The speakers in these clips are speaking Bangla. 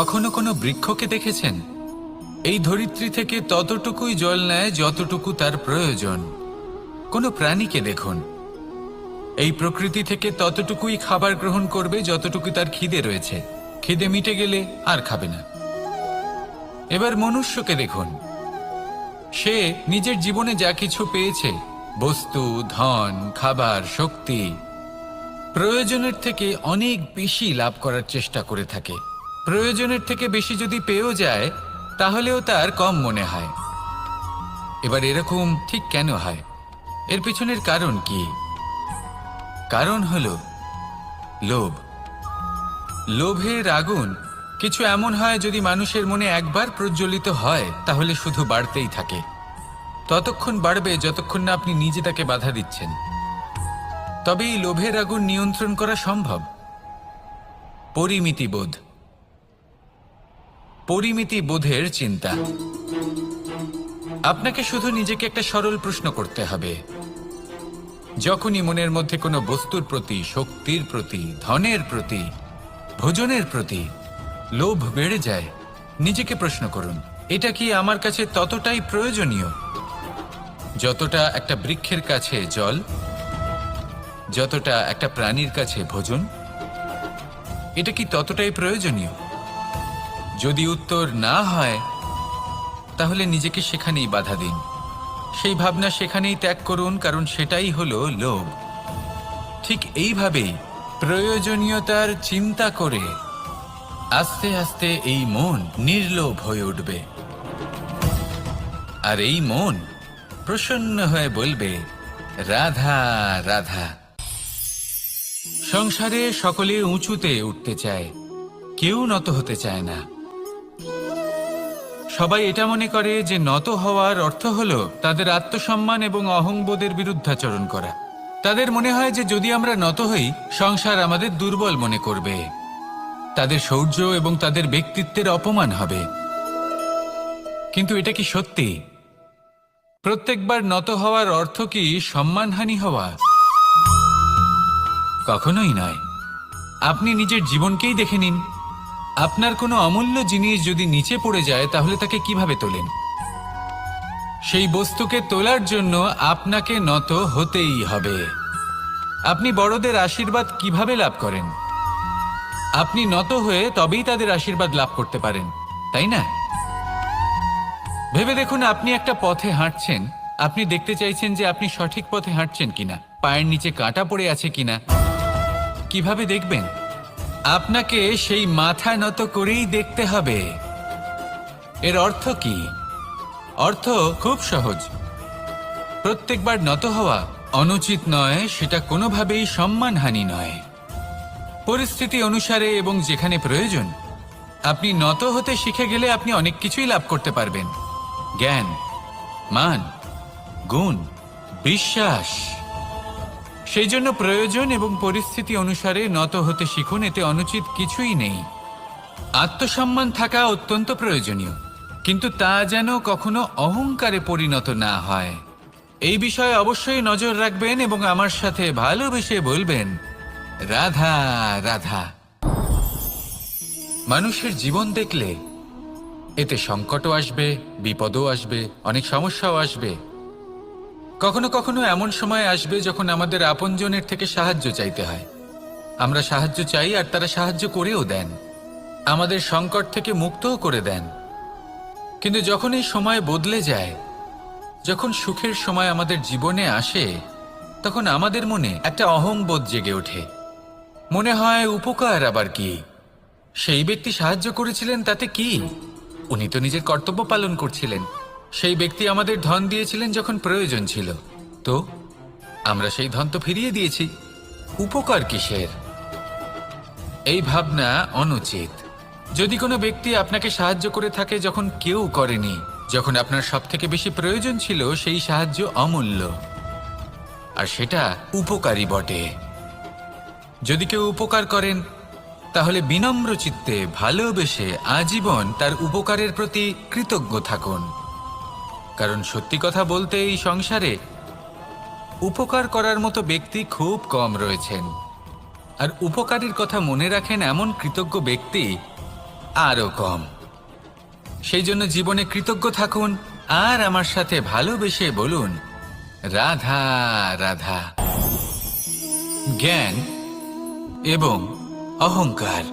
কখনো কোনো বৃক্ষকে দেখেছেন? এই ধরিত্রী থেকে ততটুকুই জল নেয় যতটুকু তার প্রয়োজন। কোনো প্রাণীকে দেখুন, এই প্রকৃতি থেকে ততটুকুই খাবার গ্রহণ করবে যতটুকু তার খিদে রয়েছে। খিদে মিটে গেলে আর খাবে না। এবার মনুষ্যকে দেখুন, সে নিজের জীবনে যা কিছু পেয়েছে, বস্তু, ধন, খাবার, শক্তি, প্রয়োজনের থেকে অনেক বেশি লাভ করার চেষ্টা করে থাকে। প্রয়োজনের থেকে বেশি যদি পেয়েও যায় তাহলেও তার কম মনে হয়। এবার এরকম ঠিক কেন হয়? এর পিছনের কারণ কি? কারণ হলো লোভ। লোভের আগুন কিছু এমন হয়, যদি মানুষের মনে একবার প্রজ্বলিত হয় তাহলে শুধু বাড়তেই থাকে। ততক্ষণ বাড়বে যতক্ষণ না আপনি নিজে তাকে বাধা দিচ্ছেন। তবে এই লোভের আগুন নিয়ন্ত্রণ করা সম্ভব। পরিমিতিবোধ, পরিমিতিবোধের চিন্তা। আপনাকে শুধু নিজেকে একটা সরল প্রশ্ন করতে হবে। যখনই মনের মধ্যে কোনো বস্তুর প্রতি, শক্তির প্রতি, ধনের প্রতি, ভোজনের প্রতি লোভ বেড়ে যায়, নিজেকে প্রশ্ন করুন, এটা কি আমার কাছে ততটাই প্রয়োজনীয় যতটা একটা বৃক্ষের কাছে জল, যতটা একটা প্রাণীর কাছে ভোজন? এটা কি ততটাই প্রয়োজনীয়? যদি উত্তর না হয় তাহলে নিজেকে সেখানেই বাধা দিন। সেই ভাবনা সেখানেই ত্যাগ করুন, কারণ সেটাই হলো লোভ। ঠিক এইভাবেই প্রয়োজনীয়তার চিন্তা করে আস্তে আস্তে এই মন নির্লোভ হয়ে উঠবে। আর এই মন প্রসন্ন হয়ে বলবে, রাধা রাধা। সংসারে সকলে উঁচুতে উঠতে চায়, কেউ নত হতে চায় না। সবাই এটা মনে করে যে নত হওয়ার অর্থ হলো তাদের আত্মসম্মান এবং অহংবোধের বিরুদ্ধাচরণ করা। তাদের মনে হয় যে যদি আমরা নত হই, সংসার আমাদের দুর্বল মনে করবে, তাদের শৌর্য এবং তাদের ব্যক্তিত্বের অপমান হবে। কিন্তু এটা কি সত্যি? প্রত্যেকবার নত হওয়ার অর্থ কি সম্মানহানি হওয়া? কখনোই নয়। আপনি নিজের জীবনকেই দেখে নিন। আপনার কোনো অমূল্য জিনিস যদি নিচে পড়ে যায় তাহলে তাকে কিভাবে তোলেন? সেই বস্তুকে তোলার জন্য আপনাকে নত হতেই হবে। আপনি বড়দের আশীর্বাদ কিভাবে লাভ করেন? আপনি নত হয়ে তবেই তাদের আশীর্বাদ লাভ করতে পারেন, তাই না? ভেবে দেখুন, আপনি একটা পথে হাঁটছেন, আপনি দেখতে চাইছেন যে আপনি সঠিক পথে হাঁটছেন কিনা, পায়ের নিচে কাঁটা পড়ে আছে কিনা। কিভাবে দেখবেন? আপনাকে সেই মাথা নত করেই দেখতে হবে। এর অর্থ কি? অর্থ খুব সহজ। প্রত্যেকবার নত হওয়া অনুচিত নয়, সেটা কোনোভাবেই সম্মানহানি নয়। পরিস্থিতি অনুসারে এবং যেখানে প্রয়োজন আপনি নত হতে শিখে গেলে আপনি অনেক কিছুই লাভ করতে পারবেন। জ্ঞান, মান, গুণ, বিশ্বাস। সেই জন্য প্রয়োজন এবং পরিস্থিতি অনুসারে নত হতে শিখুন, এতে অনুচিত কিছুই নেই। আত্মসম্মান থাকা অত্যন্ত প্রয়োজনীয়, কিন্তু তা যেন কখনো অহংকারে পরিণত না হয়। এই বিষয়ে অবশ্যই নজর রাখবেন এবং আমার সাথে ভালোবেসে বলবেন, রাধা রাধা। মানুষের জীবন দেখলে এতে সংকটও আসবে, বিপদও আসবে, অনেক সমস্যাও আসবে। কখনো কখনো এমন সময় আসবে যখন আমাদের আপনজনের থেকে সাহায্য চাইতে হয়। আমরা সাহায্য চাই আর তারা সাহায্য করেও দেন, আমাদের সংকট থেকে মুক্তও করে দেন। কিন্তু যখন এই সময় বদলে যায়, যখন সুখের সময় আমাদের জীবনে আসে, তখন আমাদের মনে একটা অহংবোধ জেগে ওঠে। মনে হয় উপকার আবার কি? সেই ব্যক্তি সাহায্য করেছিলেন তাতে কি? উনি তো নিজের কর্তব্য পালন করছিলেন। সেই ব্যক্তি আমাদের ধন দিয়েছিলেন যখন প্রয়োজন ছিল, তো আমরা সেই ধন তো ফিরিয়ে দিয়েছি, উপকার কিসের? এই ভাবনা অনুচিত। যদি কোনো ব্যক্তি আপনাকে সাহায্য করে থাকে যখন কেউ করেনি, যখন আপনার সবথেকে বেশি প্রয়োজন ছিল, সেই সাহায্য অমূল্য, আর সেটা উপকারী বটে। যদি কেউ উপকার করেন তাহলে বিনম্র চিত্তে ভালোবেসে আজীবন তার উপকারের প্রতি কৃতজ্ঞ থাকুন। কারণ সত্যি কথা বলতে এই সংসারে উপকার করার মতো ব্যক্তি খুব কম রয়েছেন। আর উপকারীর কথা মনে রাখেন এমন কৃতজ্ঞ ব্যক্তি আরো কম। সেই জন্য জীবনে কৃতজ্ঞ থাকুন আর আমার সাথে ভালোবেসে বলুন, রাধা রাধা। জ্ঞান এবং অহংকার,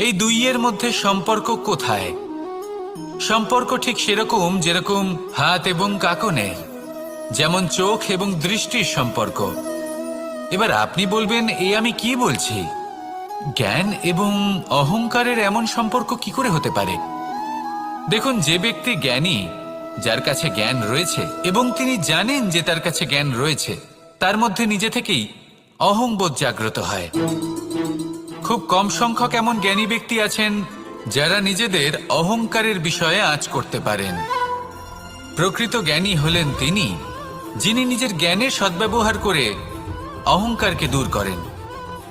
এই দুইয়ের মধ্যে সম্পর্ক কোথায়? সম্পর্ক ঠিক সেরকম যেরকম হাত এবং কাকনের, যেমন চোখ এবং দৃষ্টির সম্পর্ক। এবার আপনি বলবেন, আমি কি বলছি? জ্ঞান এবং অহংকারের এমন সম্পর্ক কি করে হতে পারে? দেখুন, যে ব্যক্তি জ্ঞানী, যার কাছে জ্ঞান রয়েছে এবং তিনি জানেন যে তার কাছে জ্ঞান রয়েছে, তার মধ্যে নিজে থেকেই অহংবোধ জাগ্রত হয়। খুব কম সংখ্যক এমন জ্ঞানী ব্যক্তি আছেন যারা নিজেদের অহংকারের বিষয়ে আঁচ করতে পারেন। প্রকৃত জ্ঞানী হলেন তিনি, যিনি নিজের জ্ঞানের সদ্ব্যবহার করে অহংকারকে দূর করেন।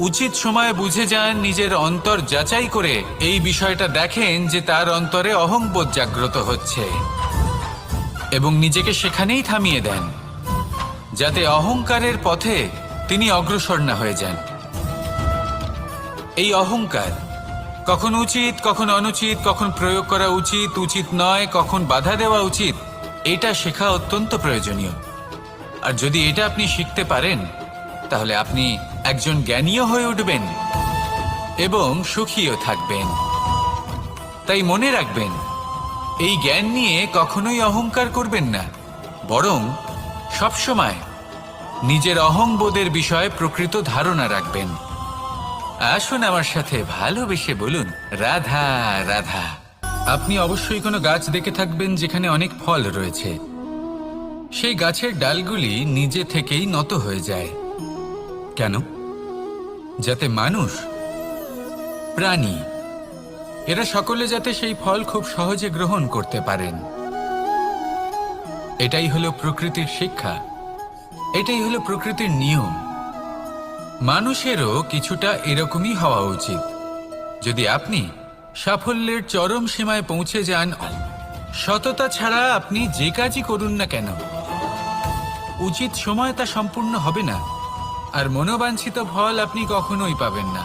উচিত সময়ে বুঝে যান, নিজের অন্তর যাচাই করে এই বিষয়টা দেখেন যে তার অন্তরে অহংবোধ জাগ্রত হচ্ছে এবং নিজেকে সেখানেই থামিয়ে দেন, যাতে অহংকারের পথে তিনি অগ্রসর না হয়ে যান। এই অহংকার কখন উচিত, কখন অনুচিত, কখন প্রয়োগ করা উচিত, উচিত নয়, কখন বাধা দেওয়া উচিত, এটা শেখা অত্যন্ত প্রয়োজনীয়। আর যদি এটা আপনি শিখতে পারেন, তাহলে আপনি একজন জ্ঞানীও হয়ে উঠবেন এবং সুখীও থাকবেন। তাই মনে রাখবেন, এই জ্ঞান নিয়ে কখনোই অহংকার করবেন না, বরং সবসময় নিজের অহংবোধের বিষয়ে প্রকৃত ধারণা রাখবেন। আসুন আমার সাথে ভালোবেসে বলুন, রাধা রাধা। আপনি অবশ্যই কোনো গাছ দেখে থাকবেন যেখানে অনেক ফল রয়েছে। সেই গাছের ডালগুলি নিজে থেকেই নত হয়ে যায়। কেন? যাতে মানুষ, প্রাণী, এরা সকলে যাতে সেই ফল খুব সহজে গ্রহণ করতে পারেন। এটাই হলো প্রকৃতির শিক্ষা, এটাই হলো প্রকৃতির নিয়ম। মানুষেরও কিছুটা এরকমই হওয়া উচিত। যদি আপনি সাফল্যের চরম সীমায় পৌঁছে যান, সততা ছাড়া আপনি যে কাজই করুন না কেন, উচিত সময় তা সম্পূর্ণ হবে না, আর মনোবাঞ্ছিত ফল আপনি কখনোই পাবেন না।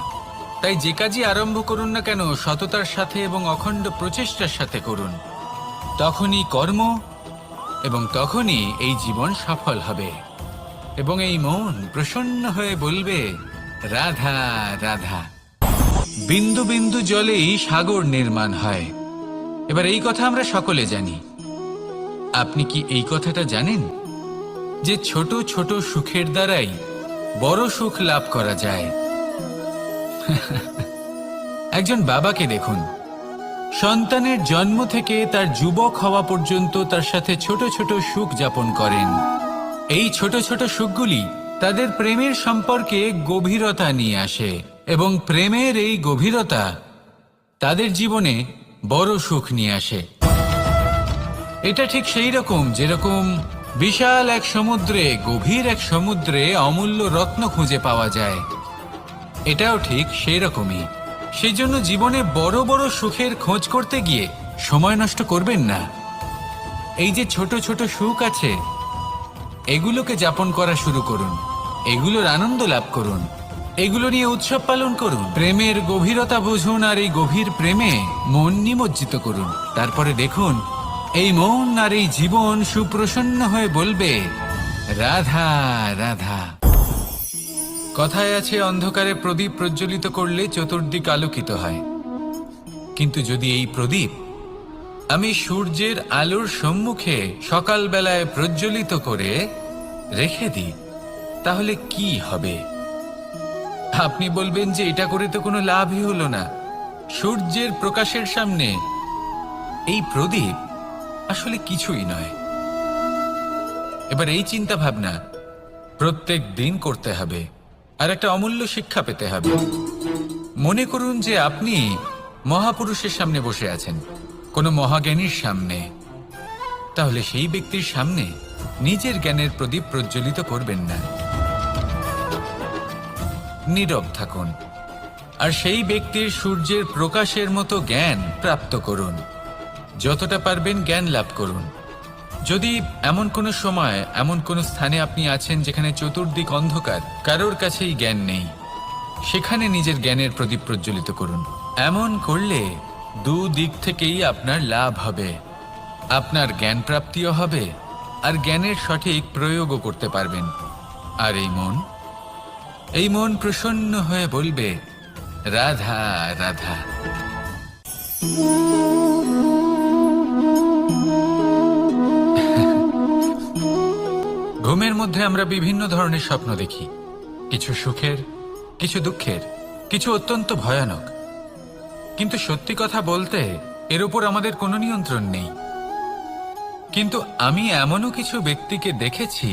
তাই যে কাজই আরম্ভ করুন না কেন, সততার সাথে এবং অখণ্ড প্রচেষ্টার সাথে করুন। তখনই কর্ম এবং তখনই এই জীবন সফল হবে এবং এই মন প্রসন্ন হয়ে বলবে, রাধা রাধা। বিন্দু বিন্দু জলেই সাগর নির্মাণ হয়। এবার এই কথা আমরা সকলে জানি। আপনি কি এই কথাটা জানেন যে ছোট ছোট সুখের দ্বারাই বড় সুখ লাভ করা যায়? একজন বাবাকে দেখুন, সন্তানের জন্ম থেকে তার যুবক হওয়া পর্যন্ত তার সাথে ছোট ছোট সুখ যাপন করেন। এই ছোট ছোট সুখগুলি তাদের প্রেমের সম্পর্কে গভীরতা নিয়ে আসে এবং প্রেমের এই গভীরতা তাদের জীবনে বড় সুখ নিয়ে আসে। এটা ঠিক সেই রকম যেরকম বিশাল এক সমুদ্রে, গভীর এক সমুদ্রে অমূল্য রত্ন খুঁজে পাওয়া যায়। এটাও ঠিক সেই রকমই। সেই জন্য জীবনে বড় বড় সুখের খোঁজ করতে গিয়ে সময় নষ্ট করবেন না। এই যে ছোট ছোট সুখ আছে, এগুলোকে যাপন করা শুরু করুন, এগুলোর আনন্দ লাভ করুন, এগুলো নিয়ে উৎসব পালন করুন। প্রেমের গভীরতা বুঝুন আর এই গভীর প্রেমে মন নিমজ্জিত করুন। তারপরে দেখুন, এই মন আর এই জীবন সুপ্রসন্ন হয়ে বলবে, রাধা রাধা। কথায় আছে, অন্ধকারে প্রদীপ প্রজ্বলিত করলে চতুর্দিক আলোকিত হয়। কিন্তু যদি এই প্রদীপ আমি সূর্যের আলোর সম্মুখে সকালবেলায় প্রজ্বলিত করে রেখে দিই, তাহলে কি হবে? আপনি বলবেন যে এটা করে তো কোনো লাভই হলো না। সূর্যের প্রকাশের সামনে এই প্রদীপ আসলে কিছুই নয়। এবার এই চিন্তা ভাবনা প্রত্যেক দিন করতে হবে আর একটা অমূল্য শিক্ষা পেতে হবে। মনে করুন যে আপনি মহাপুরুষের সামনে বসে আছেন, কোনো মহাজ্ঞানীর সামনে। তাহলে সেই ব্যক্তির সামনে নিজের জ্ঞানের প্রদীপ প্রজ্বলিত করবেন না, নীরব থাকুন আর সেই ব্যক্তির সূর্যের প্রকাশের মতো জ্ঞান প্রাপ্ত করুন। যতটা পারবেন জ্ঞান লাভ করুন। যদি এমন কোনো সময়, এমন কোনো স্থানে আপনি আছেন যেখানে চতুর্দিক অন্ধকার, কারোর কাছেই জ্ঞান নেই, সেখানে নিজের জ্ঞানের প্রদীপ প্রজ্বলিত করুন। এমন করলে দুদিক থেকেই আপনার লাভ হবে। আপনার জ্ঞান প্রাপ্তিও হবে আর জ্ঞানের সঠিক প্রয়োগও করতে পারবেন। আর এই মন প্রসন্ন হয়ে বলবে, রাধা রাধা। ঘুমের মধ্যে আমরা বিভিন্ন ধরনের স্বপ্ন দেখি, কিছু সুখের, কিছু দুঃখের, কিছু অত্যন্ত ভয়ানক। কিন্তু সত্যি কথা বলতে এর উপর আমাদের কোনো নিয়ন্ত্রণ নেই। কিন্তু আমি এমনও কিছু ব্যক্তিকে দেখেছি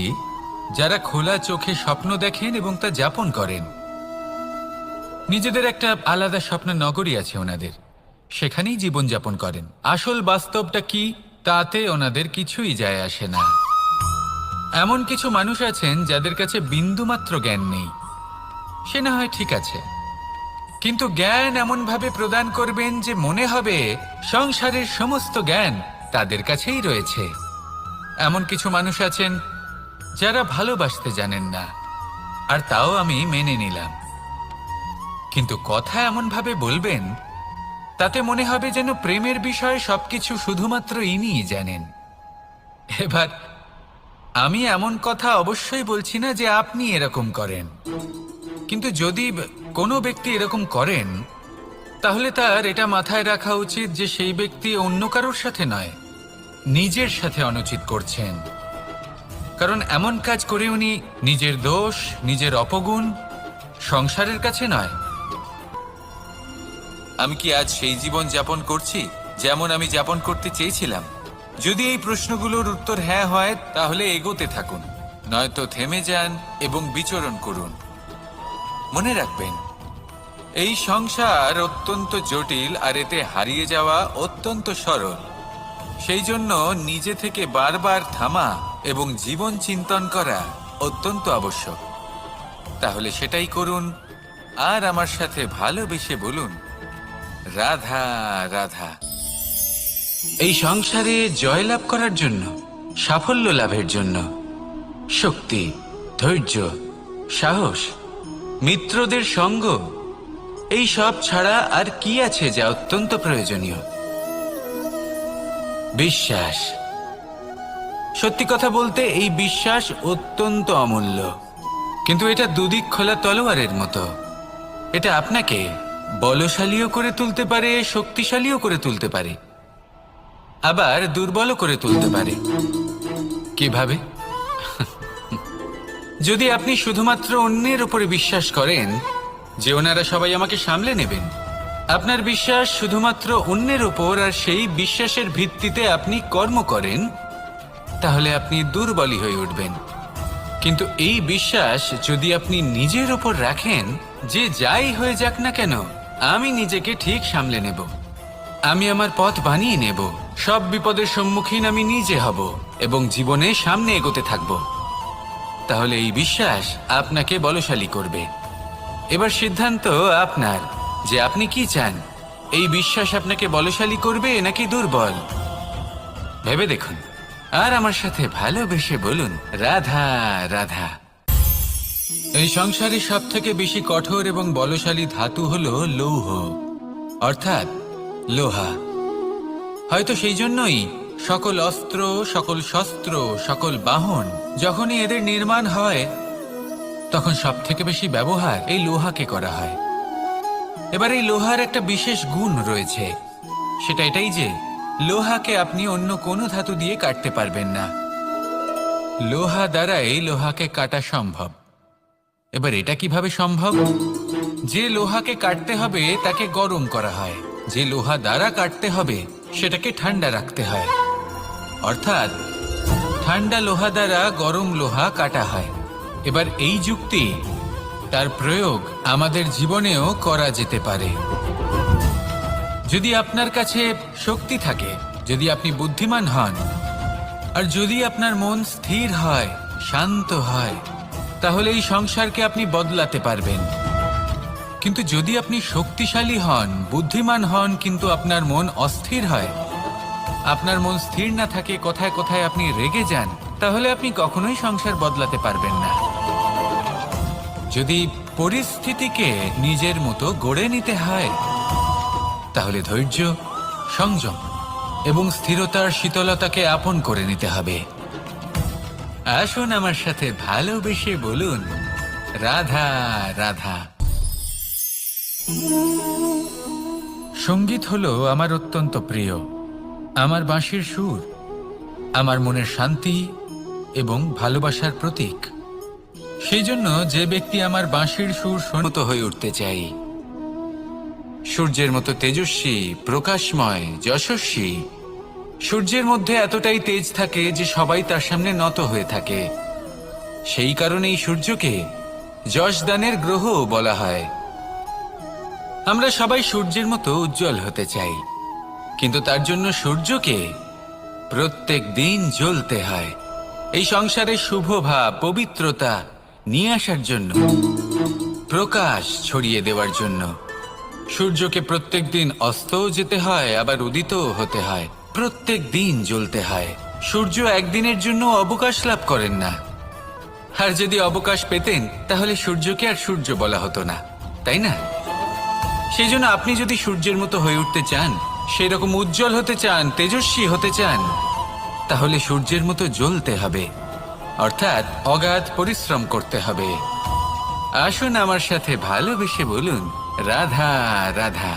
যারা খোলা চোখে স্বপ্ন দেখেন এবং তা যাপন করেন। নিজেদের একটা আলাদা স্বপ্নের নগরী আছে ওনাদের, সেখানেই জীবনযাপন করেন। আসল বাস্তবটা কি তাতে ওনাদের কিছুই যায় আসে না। এমন কিছু মানুষ আছেন যাদের কাছে বিন্দুমাত্র জ্ঞান নেই, সে না হয় ঠিক আছে, কিন্তু জ্ঞান এমনভাবে প্রদান করবেন যে মনে হবে সংসারের সমস্ত জ্ঞান তাদের কাছেই রয়েছে। এমন কিছু মানুষ আছেন যারা ভালোবাসতে জানেন না, আর তাও আমি মেনে নিলাম, কিন্তু কথা এমনভাবে বলবেন তাতে মনে হবে যেন প্রেমের বিষয়ে সবকিছু শুধুমাত্র ইনিই জানেন। এবার আমি এমন কথা অবশ্যই বলছি না যে আপনি এরকম করেন, কিন্তু যদি কোনো ব্যক্তি এরকম করেন তাহলে তার এটা মাথায় রাখা উচিত যে সেই ব্যক্তি অন্য কারোর সাথে নয়, নিজের সাথে অনুচিত করছেন। কারণ এমন কাজ করে উনি নিজের দোষ, নিজের অপগুণ সংসারের কাছে নয়। আমি কি আজ সেই জীবন যাপন করছি যেমন আমি যাপন করতে চেয়েছিলাম? যদি এই প্রশ্নগুলোর উত্তর হ্যাঁ হয় তাহলে এগোতে থাকুন, নয়তো থেমে যান এবং বিচরণ করুন। মনে রাখবেন, এই সংসার অত্যন্ত জটিল আর এতে হারিয়ে যাওয়া অত্যন্ত সরল। সেই জন্য নিজে থেকে বারবার থামা এবং জীবন চিন্তন করা অত্যন্ত আবশ্যক। তাহলে সেটাই করুন আর আমার সাথে ভালোবেসে বলুন, রাধা রাধা। এই সংসারে জয়লাভ করার জন্য, সাফল্য লাভের জন্য শক্তি, ধৈর্য, সাহস, মিত্রদের সঙ্গ, এই সব ছাড়া আর কি আছে যা অত্যন্ত প্রয়োজনীয়? বিশ্বাস। সত্যি কথা বলতে এই বিশ্বাস অত্যন্ত অমূল্য, কিন্তু এটা দুদিক খোলা তলোয়ারের মতো। এটা আপনাকে বলশালীও করে তুলতে পারে, শক্তিশালীও করে তুলতে পারে, আবার দুর্বলও করে তুলতে পারে। কিভাবে? যদি আপনি শুধুমাত্র অন্যের উপরে বিশ্বাস করেন যে ওনারা সবাই আমাকে সামলে নেবেন, আপনার বিশ্বাস শুধুমাত্র অন্যের উপর, আর সেই বিশ্বাসের ভিত্তিতে আপনি কর্ম করেন, তাহলে আপনি দুর্বলই হয়ে উঠবেন। কিন্তু এই বিশ্বাস যদি আপনি নিজের উপর রাখেন যে যাই হয়ে যাক না কেন আমি নিজেকে ঠিক সামলে নেব, আমি আমার পথ বানিয়ে নেব, সব বিপদের সম্মুখীন আমি নিজে হব এবং জীবনে সামনে এগোতে থাকব, তাহলে এই বিশ্বাস আপনাকে বলশালী করবে। এবার সিদ্ধান্ত আপনার যে আপনি কি চান, এই বিশ্বাস আপনাকে বলশালী করবে নাকি দুর্বল। ভেবে দেখুন আর আমার সাথে ভালোবেসে বলুন, রাধা রাধা। এই সংসারে সব থেকে বেশি কঠোর এবং বলশালী ধাতু হলো লৌহ, অর্থাৎ লোহা। হয়তো সেই জন্যই সকল অস্ত্র, সকল শস্ত্র, সকল বাহন যখনই এদের নির্মাণ হয় তখন সব থেকে বেশি ব্যবহার এই লোহাকে করা হয়। এবার এই লোহার একটা বিশেষ গুণ রয়েছে, সেটা এটাই যে লোহাকে আপনি অন্য কোনো ধাতু দিয়ে কাটতে পারবেন না। লোহা দ্বারা এই লোহাকে কাটা সম্ভব। এবার এটা কিভাবে সম্ভব? যে লোহাকে কাটতে হবে তাকে গরম করা হয়, যে লোহা দ্বারা কাটতে হবে সেটাকে ঠান্ডা রাখতে হয়, অর্থাৎ ঠান্ডা লোহা দ্বারা গরম লোহা কাটা হয়। এবার এই যুক্তি, তার প্রয়োগ আমাদের জীবনেও করা যেতে পারে। যদি আপনার কাছে শক্তি থাকে, যদি আপনি বুদ্ধিমান হন, আর যদি আপনার মন স্থির হয়, শান্ত হয়, তাহলে এই সংসারকে আপনি বদলাতে পারবেন। কিন্তু যদি আপনি শক্তিশালী হন, বুদ্ধিমান হন, কিন্তু আপনার মন অস্থির হয়, আপনার মন স্থির না থাকে, কোথায় কোথায় আপনি রেগে যান, তাহলে আপনি কখনোই সংসার বদলাতে পারবেন না। যদি পরিস্থিতিকে নিজের মতো গড়ে নিতে হয়, তাহলে ধৈর্য, সংযম এবং স্থিরতার শীতলতাকে আপন করে নিতে হবে। আসুন আমার সাথে ভালোবেসে বলুন, রাধা রাধা। সঙ্গীত হলো আমার অত্যন্ত প্রিয়। আমার বাঁশির সুর আমার মনের শান্তি এবং ভালোবাসার প্রতীক। সেই জন্য যে ব্যক্তি আমার বাঁশির সুর শুনতে হয়ে উঠতে চাই, সূর্যের মতো তেজস্বী, প্রকাশময়, যশস্বী। সূর্যের মধ্যে এতটাই তেজ থাকে যে সবাই তার সামনে নত হয়ে থাকে। সেই কারণেই সূর্যকে যশদানের গ্রহ বলা হয়। আমরা সবাই সূর্যের মতো উজ্জ্বল হতে চাই, কিন্তু তার জন্য সূর্যকে প্রত্যেক দিন জ্বলতে হয় এই সংসারে শুভ ভাব, পবিত্রতা নিয়ে আসার জন্য, প্রকাশ ছড়িয়ে দেওয়ার জন্য। সূর্যকে প্রত্যেক দিন অস্তও যেতে হয়, আবার উদিতও হতে হয়, প্রত্যেক দিন জ্বলতে হয়। সূর্য একদিনের জন্য অবকাশ লাভ করেন না। আর যদি অবকাশ পেতেন তাহলে সূর্যকে আর সূর্য বলা হতো না, তাই না? সেই জন্য আপনি যদি সূর্যের মতো হয়ে উঠতে চান, সেই রকম উজ্জ্বল হতে চান, তেজস্বী হতে চান, তাহলে সূর্যের মতো জ্বলতে হবে, অর্থাৎ অগাধ পরিশ্রম করতে হবে। আসুন আমার সাথে ভালোবেসে বলুন, রাধা রাধা।